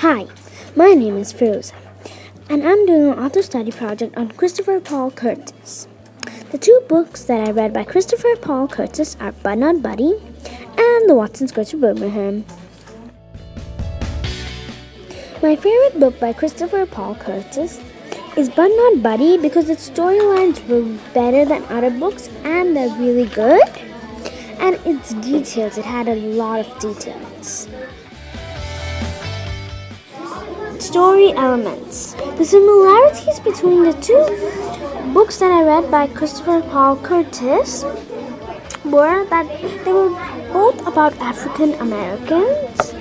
Hi, my name is Firuza, and I'm doing an author study project on Christopher Paul Curtis. The two books that I read by Christopher Paul Curtis are But Not Buddy and The Watsons Go to Birmingham. My favorite book by Christopher Paul Curtis is But Not Buddy because its storylines were better than other books and they're really good. And its details, it had a lot of details. Story elements. The similarities between the two books that I read by Christopher Paul Curtis were that they were both about African Americans.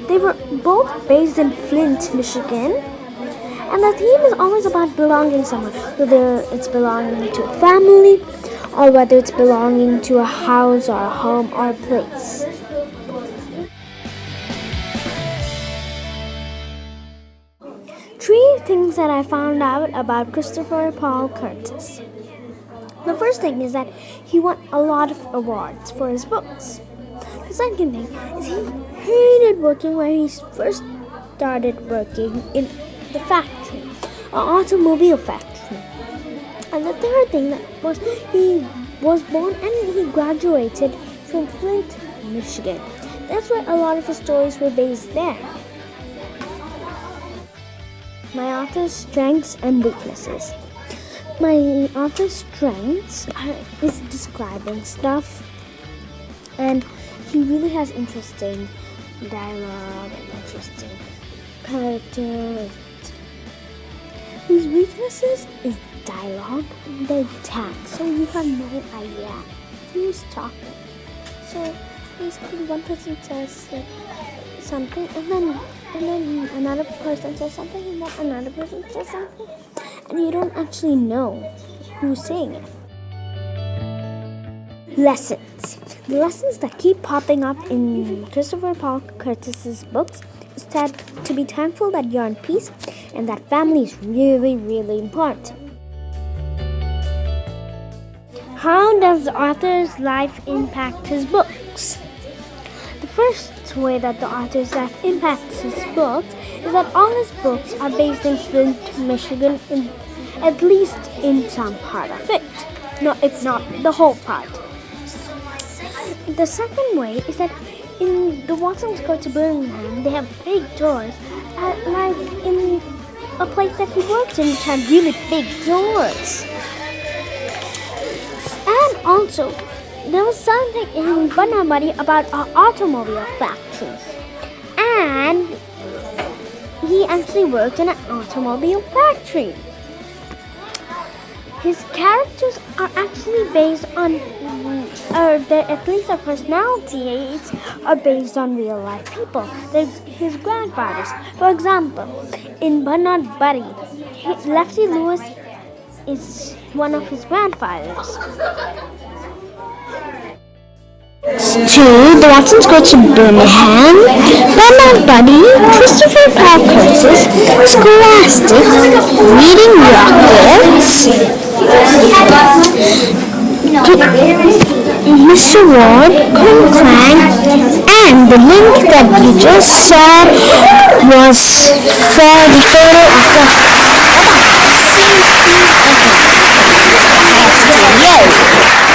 They were both based in Flint, Michigan. And the theme is always about belonging somewhere, whether it's belonging to a family or whether it's belonging to a house or a home or a place. Three things that I found out about Christopher Paul Curtis. The first thing is that he won a lot of awards for his books. The second thing is he hated working where he first started working in the factory, an automobile factory. And the third thing was he was born and he graduated from Flint, Michigan. That's why a lot of his stories were based there. My author's strengths and weaknesses. My author's strengths is describing stuff, and he really has interesting dialogue and interesting characters. His weaknesses is dialogue. They're tagged, so you have no idea who's talking. So basically, one person says like something, and then another person says something, and then another person says something, and you don't actually know who's saying it. Lessons. The lessons that keep popping up in Christopher Paul Curtis's books is that to be thankful that you're in peace and that family is really, really important. How does the author's life impact his books? The first way that the author's life impacts his books is that all his books are based in Flint, Michigan, at least in some part of it. No, if not the whole part. The second way is that in the Watsons Go to Birmingham, they have big doors, like in a place that he works in, which had really big doors. And also, there was something in But Not Buddy about an automobile factory. And he actually worked in an automobile factory. His characters are actually based on, at least their personalities are based on real life people. There's his grandfathers. For example, in But Not Buddy, Lefty Lewis is one of his grandfathers. 2. The Watsons Go to Birmingham, But Not Buddy, Christopher Paul Curtis, Scholastic, Reading Rockets, Mr. Ward, Clang, and the link that you just saw was for the photo of the Yay!